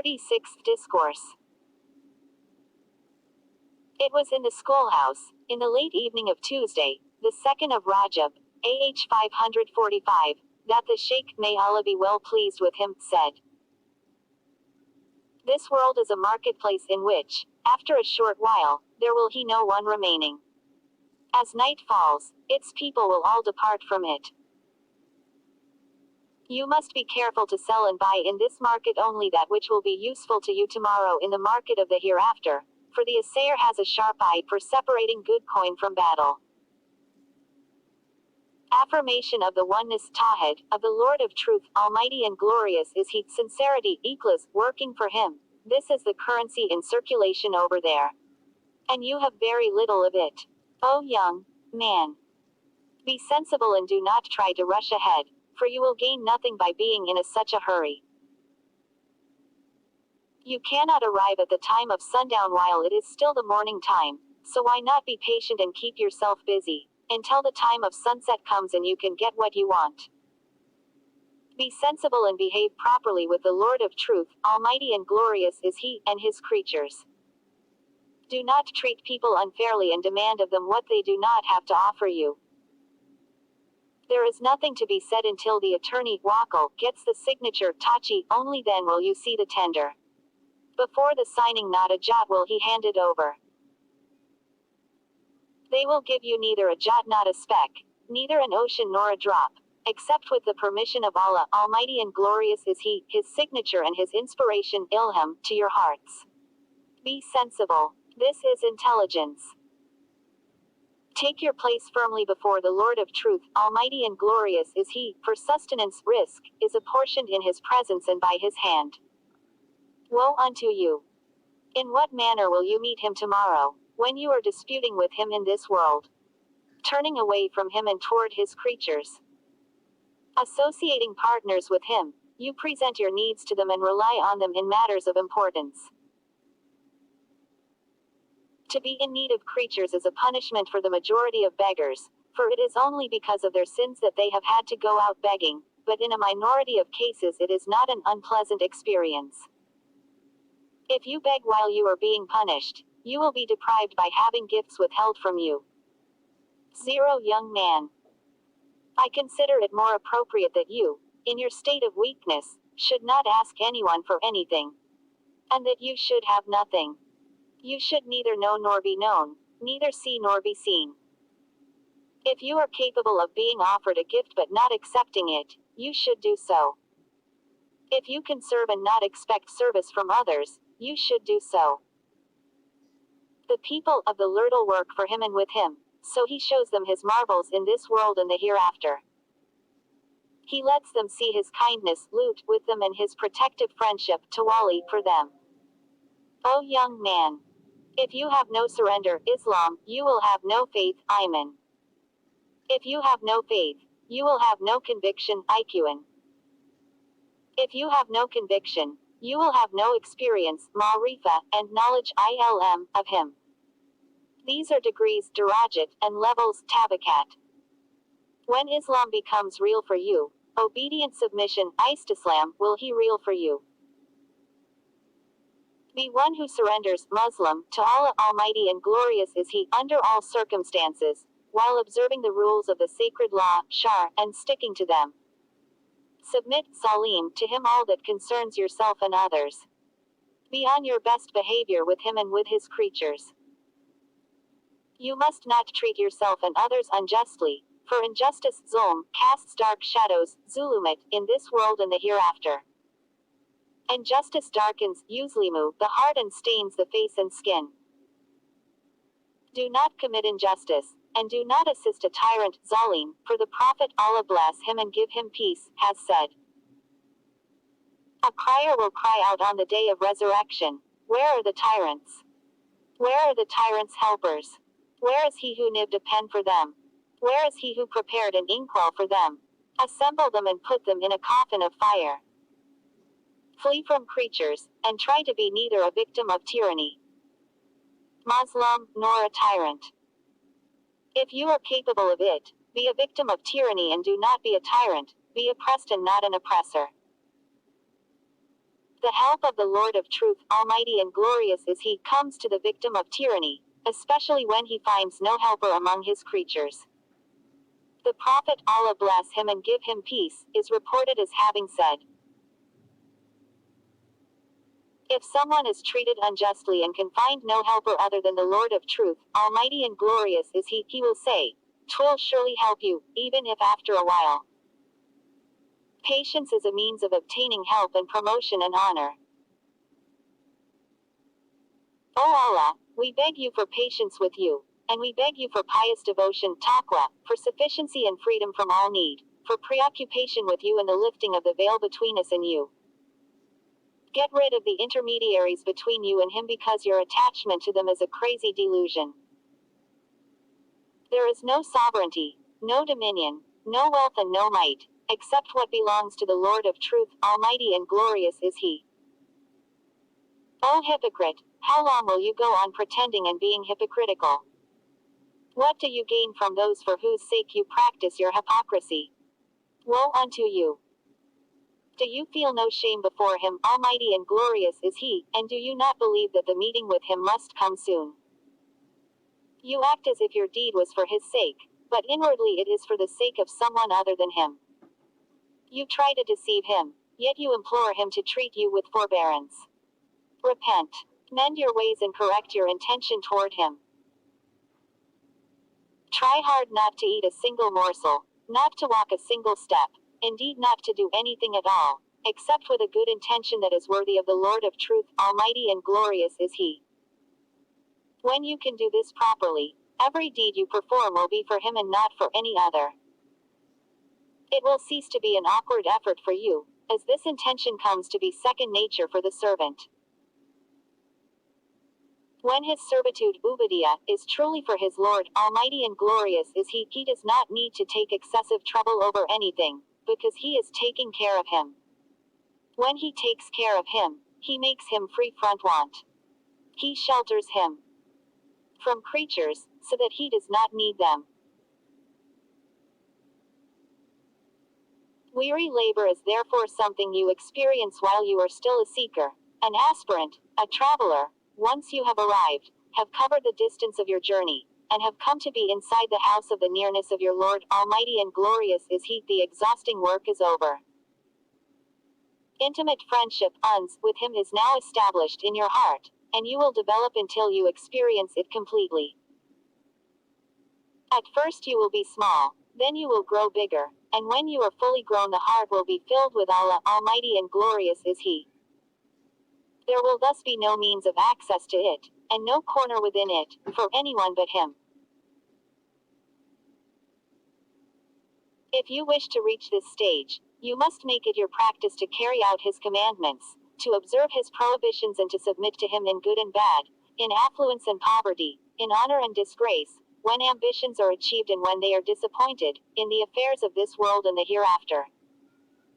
36th Discourse. It was in the schoolhouse, in the late evening of Tuesday, the 2nd of Rajab, AH 545, that the Sheikh, may Allah be well pleased with him, said, "This world is a marketplace in which, after a short while, there will he no one remaining. As night falls, its people will all depart from it. You must be careful to sell and buy in this market only that which will be useful to you tomorrow in the market of the hereafter, for the assayer has a sharp eye for separating good coin from battle." Affirmation of the oneness Tawhid, of the Lord of Truth, Almighty and Glorious is He, sincerity, Ikhlas, working for Him. This is the currency in circulation over there. And you have very little of it. O young man, be sensible and do not try to rush ahead, for you will gain nothing by being in such a hurry. You cannot arrive at the time of sundown while it is still the morning time, so why not be patient and keep yourself busy, until the time of sunset comes and you can get what you want. Be sensible and behave properly with the Lord of Truth, Almighty and Glorious is He, and His creatures. Do not treat people unfairly and demand of them what they do not have to offer you. There is nothing to be said until the attorney, Wakil, gets the signature, Tachi, only then will you see the tender. Before the signing not a jot will he hand it over. They will give you neither a jot not a speck, neither an ocean nor a drop, except with the permission of Allah, Almighty and Glorious is He, His signature and His inspiration, Ilham, to your hearts. Be sensible. This is intelligence. Take your place firmly before the Lord of Truth, Almighty and Glorious is He, for sustenance, risk, is apportioned in His presence and by His hand. Woe unto you! In what manner will you meet Him tomorrow, when you are disputing with Him in this world? Turning away from Him and toward His creatures. Associating partners with Him, you present your needs to them and rely on them in matters of importance. To be in need of creatures is a punishment for the majority of beggars, for it is only because of their sins that they have had to go out begging, but in a minority of cases it is not an unpleasant experience. If you beg while you are being punished, you will be deprived by having gifts withheld from you. 0 Young man, I consider it more appropriate that you, in your state of weakness, should not ask anyone for anything, and that you should have nothing. You should neither know nor be known, neither see nor be seen. If you are capable of being offered a gift but not accepting it, you should do so. If you can serve and not expect service from others, you should do so. The people of the Lord will work for Him and with Him, so He shows them His marvels in this world and the hereafter. He lets them see His kindness, lut, with them and His protective friendship, tawali, for them. O young man! If you have no surrender, Islam, you will have no faith, Iman. If you have no faith, you will have no conviction, Iqan. If you have no conviction, you will have no experience, Ma'rifa, and knowledge, ilm, of Him. These are degrees, darajat, and levels, tabakat. When Islam becomes real for you, obedient submission, Istislam, will He real for you. Be one who surrenders, Muslim, to Allah, Almighty and Glorious is He, under all circumstances, while observing the rules of the sacred law, Shar, and sticking to them. Submit, Salim, to Him all that concerns yourself and others. Be on your best behavior with Him and with His creatures. You must not treat yourself and others unjustly, for injustice, zulm, casts dark shadows, zulumat, in this world and the hereafter. Injustice darkens, yuzlimu, the heart and stains the face and skin. Do not commit injustice, and do not assist a tyrant, zalim, for the Prophet, Allah bless him and give him peace, has said. A crier will cry out on the day of resurrection, where are the tyrants? Where are the tyrants' helpers? Where is he who nibbed a pen for them? Where is he who prepared an inkwell for them? Assemble them and put them in a coffin of fire. Flee from creatures, and try to be neither a victim of tyranny, Muslim, nor a tyrant. If you are capable of it, be a victim of tyranny and do not be a tyrant, be oppressed and not an oppressor. The help of the Lord of Truth, Almighty and glorious is He, comes to the victim of tyranny, especially when he finds no helper among his creatures. The Prophet, Allah bless him and give him peace, is reported as having said, "If someone is treated unjustly and can find no helper other than the Lord of Truth, Almighty and glorious is He will say, 'Twill surely help you, even if after a while." Patience is a means of obtaining help and promotion and honor. O Allah, we beg you for patience with you, and we beg you for pious devotion, taqwa, for sufficiency and freedom from all need, for preoccupation with you and the lifting of the veil between us and you. Get rid of the intermediaries between you and Him because your attachment to them is a crazy delusion. There is no sovereignty, no dominion, no wealth and no might, except what belongs to the Lord of Truth, Almighty and glorious is He. O hypocrite, how long will you go on pretending and being hypocritical? What do you gain from those for whose sake you practice your hypocrisy? Woe unto you! Do you feel no shame before Him, Almighty and glorious is He, and do you not believe that the meeting with Him must come soon? You act as if your deed was for His sake, but inwardly it is for the sake of someone other than Him. You try to deceive Him, yet you implore Him to treat you with forbearance. Repent. Mend your ways and correct your intention toward Him. Try hard not to eat a single morsel, not to walk a single step, indeed not to do anything at all, except with a good intention that is worthy of the Lord of Truth, Almighty and glorious is He. When you can do this properly, every deed you perform will be for Him and not for any other. It will cease to be an awkward effort for you, as this intention comes to be second nature for the servant. When his servitude, Ubudiyah, is truly for his Lord, Almighty and glorious is he does not need to take excessive trouble over anything, because He is taking care of him. When He takes care of him, He makes him free from want. He shelters him from creatures, so that he does not need them. Weary labor is therefore something you experience while you are still a seeker, an aspirant, a traveler. Once you have arrived, have covered the distance of your journey, and have come to be inside the house of the nearness of your Lord, Almighty and glorious is He, the exhausting work is over. Intimate friendship, uns, with Him is now established in your heart, and you will develop until you experience it completely. At first you will be small, then you will grow bigger, and when you are fully grown the heart will be filled with Allah, Almighty and glorious is He. There will thus be no means of access to it, and no corner within it, for anyone but Him. If you wish to reach this stage, you must make it your practice to carry out His commandments, to observe His prohibitions and to submit to Him in good and bad, in affluence and poverty, in honor and disgrace, when ambitions are achieved and when they are disappointed, in the affairs of this world and the hereafter.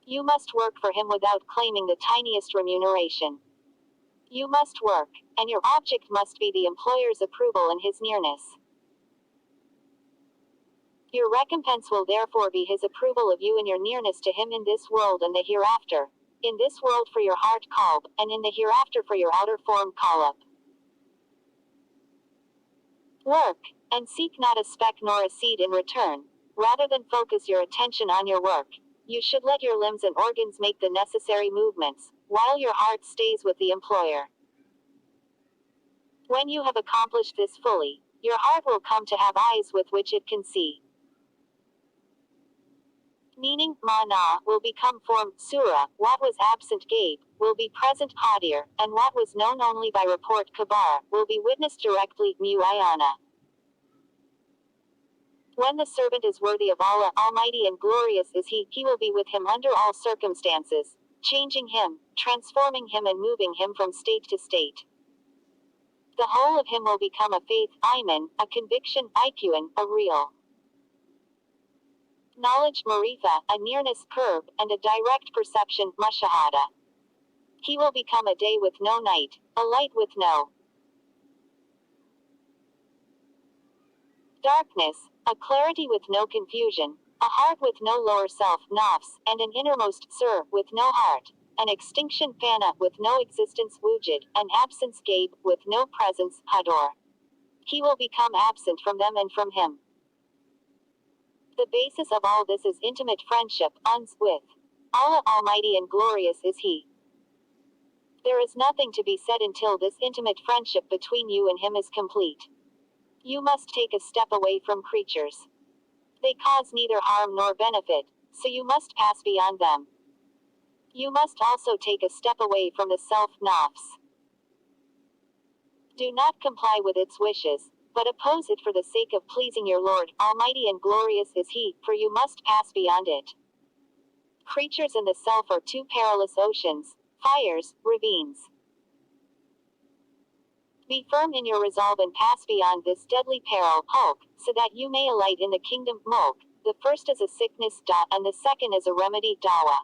You must work for Him without claiming the tiniest remuneration. You must work, and your object must be the employer's approval and his nearness. Your recompense will therefore be His approval of you and your nearness to Him in this world and the hereafter. In this world for your heart qalb, and in the hereafter for your outer form qalb. Work, and seek not a speck nor a seed in return. Rather than focus your attention on your work, you should let your limbs and organs make the necessary movements, while your heart stays with the employer. When you have accomplished this fully, your heart will come to have eyes with which it can see. Meaning, mana, will become form, surah, what was absent gaib, will be present Qadir, and what was known only by report kabar, will be witnessed directly, muayana. When the servant is worthy of Allah, Almighty and glorious is He will be with him under all circumstances, changing him, transforming him and moving him from state to state. The whole of him will become a faith, iman, a conviction, iqan, a real knowledge, marifa, a nearness, curb, and a direct perception, mashahada. He will become a day with no night, a light with no darkness, a clarity with no confusion, a heart with no lower self, nafs, and an innermost, sir, with no heart. an extinction fana with no existence wujud, an absence gabe with no presence hador. He will become absent from them and from him. The basis of all this is intimate friendship, uns, with Allah Almighty and glorious is He. There is nothing to be said until this intimate friendship between you and Him is complete. You must take a step away from creatures. They cause neither harm nor benefit, so you must pass beyond them. You must also take a step away from the self-nafs. Do not comply with its wishes, but oppose it for the sake of pleasing your Lord, Almighty and glorious is He, for you must pass beyond it. Creatures and the self are two perilous oceans, fires, ravines. Be firm in your resolve and pass beyond this deadly peril, hulk, so that you may alight in the kingdom, mulk. The first is a sickness, da, and the second is a remedy, dawa.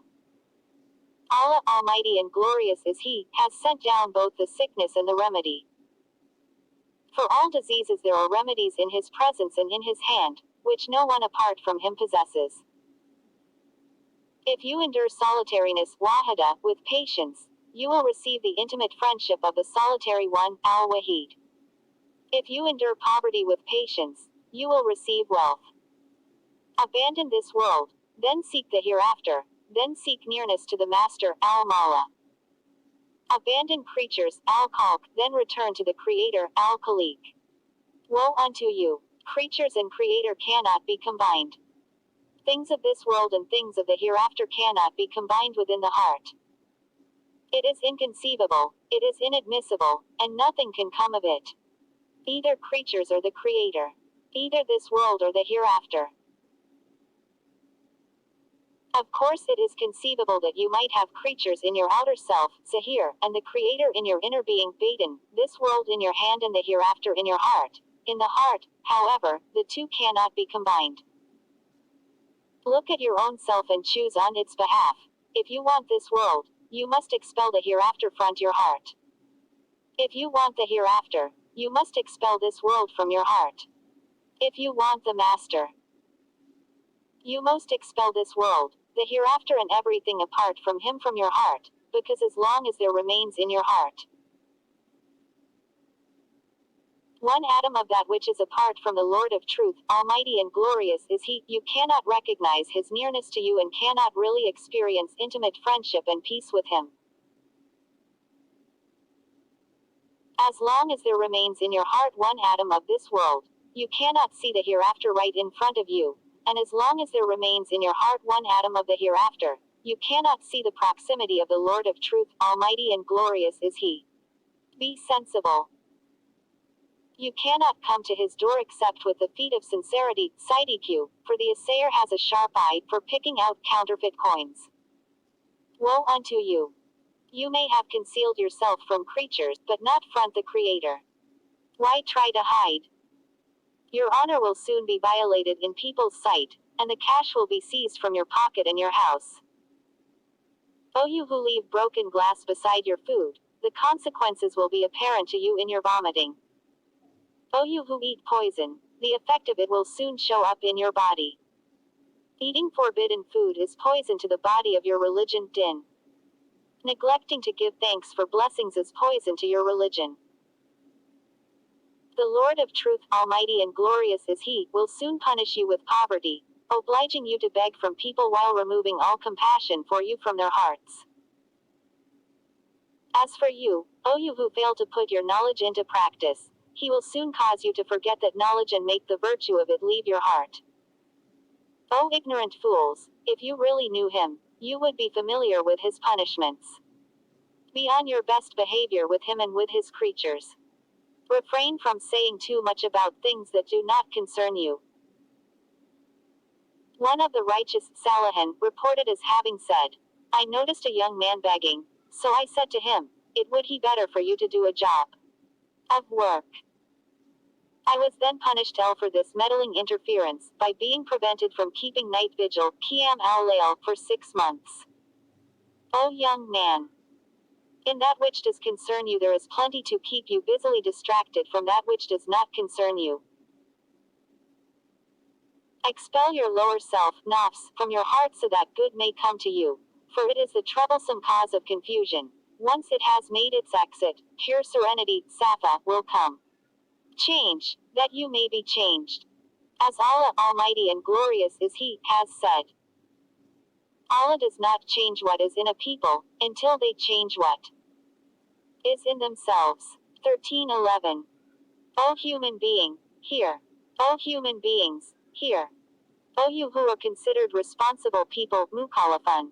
Allah Almighty and glorious is He, has sent down both the sickness and the remedy. For all diseases there are remedies in His presence and in His hand, which no one apart from Him possesses. If you endure solitariness, wahada, with patience, you will receive the intimate friendship of the solitary one, al-Wahid. If you endure poverty with patience, you will receive wealth. Abandon this world, then seek the hereafter, then seek nearness to the Master, al-Mala. Abandon creatures, al-Khalq, then return to the Creator, al-Khaliq. Woe unto you! Creatures and Creator cannot be combined. Things of this world and things of the hereafter cannot be combined within the heart. It is inconceivable, it is inadmissible, and nothing can come of it. Either creatures or the Creator. Either this world or the hereafter. Of course it is conceivable that you might have creatures in your outer self, Zahir, and the Creator in your inner being, Batin, this world in your hand and the hereafter in your heart. In the heart, however, the two cannot be combined. Look at your own self and choose on its behalf. If you want this world, you must expel the hereafter from your heart. If you want the hereafter, you must expel this world from your heart. If you want the Master, you must expel this world, the hereafter and everything apart from Him from your heart, because as long as there remains in your heart one atom of that which is apart from the Lord of truth, Almighty and glorious is He, you cannot recognize His nearness to you and cannot really experience intimate friendship and peace with Him. As long as there remains in your heart one atom of this world, you cannot see the hereafter right in front of you, and as long as there remains in your heart one atom of the hereafter, you cannot see the proximity of the Lord of truth, Almighty and glorious is He. Be sensible. You cannot come to His door except with the feet of sincerity, Sidiq, for the assayer has a sharp eye for picking out counterfeit coins. Woe unto you! You may have concealed yourself from creatures, but not front the Creator. Why try to hide? Your honor will soon be violated in people's sight, and the cash will be seized from your pocket and your house. O you who leave broken glass beside your food, the consequences will be apparent to you in your vomiting. O you who eat poison, the effect of it will soon show up in your body. Eating forbidden food is poison to the body of your religion, din. Neglecting to give thanks for blessings is poison to your religion. The Lord of truth, Almighty and glorious is He, will soon punish you with poverty, obliging you to beg from people while removing all compassion for you from their hearts. As for you, O you who fail to put your knowledge into practice, He will soon cause you to forget that knowledge and make the virtue of it leave your heart. O ignorant fools, if you really knew Him, you would be familiar with His punishments. Be on your best behavior with Him and with His creatures. Refrain from saying too much about things that do not concern you. One of the righteous, Salahan, reported as having said, I noticed a young man begging, so I said to him, it would be better for you to do a job of work. I was then punished for this meddling interference, by being prevented from keeping night vigil, Qiyam al-Layl, for 6 months. O young man! In that which does concern you there is plenty to keep you busily distracted from that which does not concern you. Expel your lower self, nafs, from your heart so that good may come to you. For it is the troublesome cause of confusion. Once it has made its exit, pure serenity, Safa, will come. Change, that you may be changed. As Allah Almighty and glorious is He, has said. Allah does not change what is in a people, until they change what is in themselves. 13:11. O human being, hear. O human beings, hear. O you who are considered responsible people, mukallafun.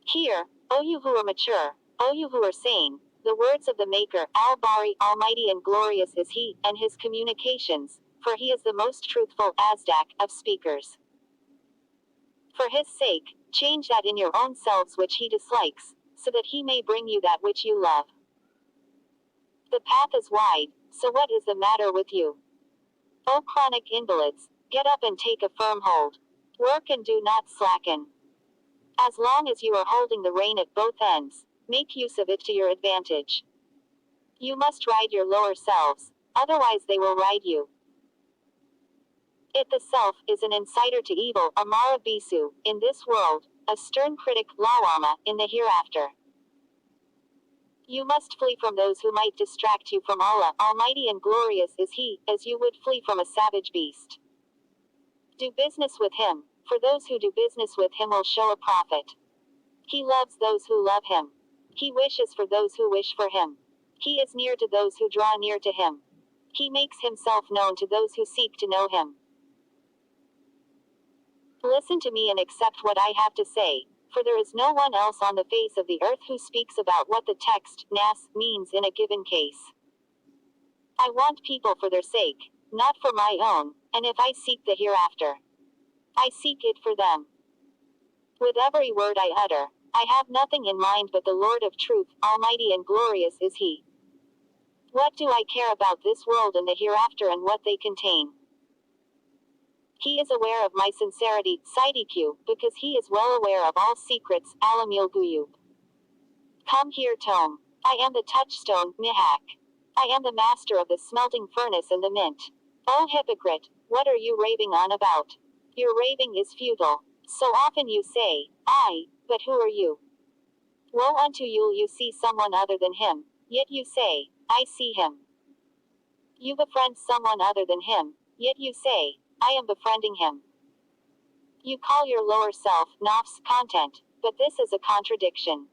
Hear, O you who are mature, O you who are sane, the words of the Maker, Al-Bari, Almighty and glorious is He, and His communications, for He is the most truthful, Azdak, of speakers. For His sake, change that in your own selves which He dislikes, so that He may bring you that which you love. The path is wide, so what is the matter with you? O chronic invalids, get up and take a firm hold. Work and do not slacken. As long as you are holding the rein at both ends, make use of it to your advantage. You must ride your lower selves, otherwise they will ride you. It the self is an inciter to evil, Amara Bisu, in this world, a stern critic, Lawama, in the hereafter. You must flee from those who might distract you from Allah, Almighty and glorious is He, as you would flee from a savage beast. Do business with Him, for those who do business with Him will show a profit. He loves those who love Him. He wishes for those who wish for Him. He is near to those who draw near to Him. He makes Himself known to those who seek to know Him. Listen to me and accept what I have to say, for there is no one else on the face of the earth who speaks about what the text, nas, means in a given case. I want people for their sake, not for my own, and if I seek the hereafter, I seek it for them. With every word I utter, I have nothing in mind but the Lord of truth, Almighty and glorious is He. What do I care about this world and the hereafter and what they contain? He is aware of my sincerity, Sidiq, because He is well aware of all secrets, Alamil Guyub. Come here, Tome. I am the touchstone, Mihak. I am the master of the smelting furnace and the mint. O hypocrite, what are you raving on about? Your raving is futile. So often you say, I, but who are you? Woe unto you see someone other than Him, yet you say, I see Him. You befriend someone other than Him, yet you say, I am befriending Him. You call your lower self, nafs, content, but this is a contradiction.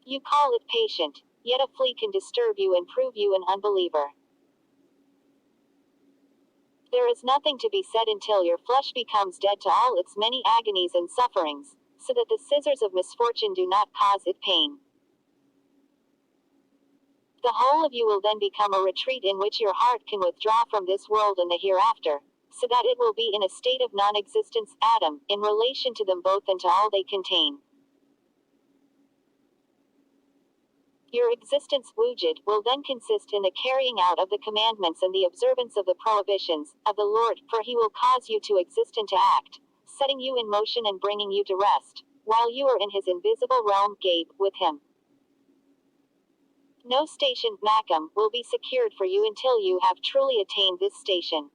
You call it patient, yet a flea can disturb you and prove you an unbeliever. There is nothing to be said until your flesh becomes dead to all its many agonies and sufferings, so that the scissors of misfortune do not cause it pain. The whole of you will then become a retreat in which your heart can withdraw from this world and the hereafter, so that it will be in a state of non-existence, Adam, in relation to them both and to all they contain. Your existence, wujud, will then consist in the carrying out of the commandments and the observance of the prohibitions of the Lord, for He will cause you to exist and to act, setting you in motion and bringing you to rest, while you are in His invisible realm, Gabe, with Him. No station, Makam, will be secured for you until you have truly attained this station.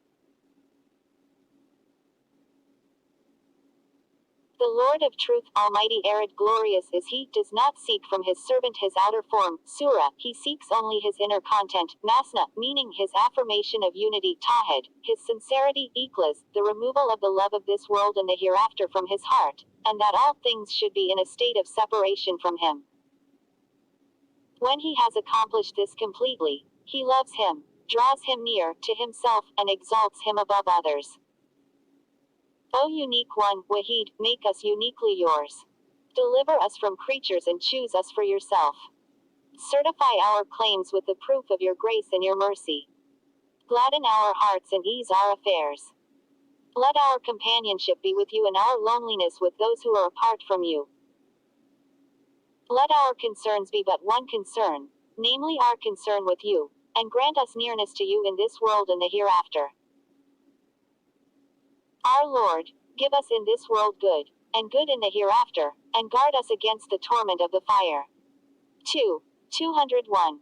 The Lord of truth, Almighty Arid glorious is He, does not seek from His servant his outer form, Surah, He seeks only his inner content, Masna, meaning His affirmation of unity, Tawhid, His sincerity, Ikhlas, the removal of the love of this world and the hereafter from His heart, and that all things should be in a state of separation from Him. When He has accomplished this completely, He loves Him, draws Him near to Himself, and exalts Him above others. O unique one, Wahid, make us uniquely yours. Deliver us from creatures and choose us for yourself. Certify our claims with the proof of your grace and your mercy. Gladden our hearts and ease our affairs. Let our companionship be with you and our loneliness with those who are apart from you. Let our concerns be but one concern, namely our concern with you, and grant us nearness to you in this world and the hereafter. Our Lord, give us in this world good, and good in the hereafter, and guard us against the torment of the fire. 2. 201.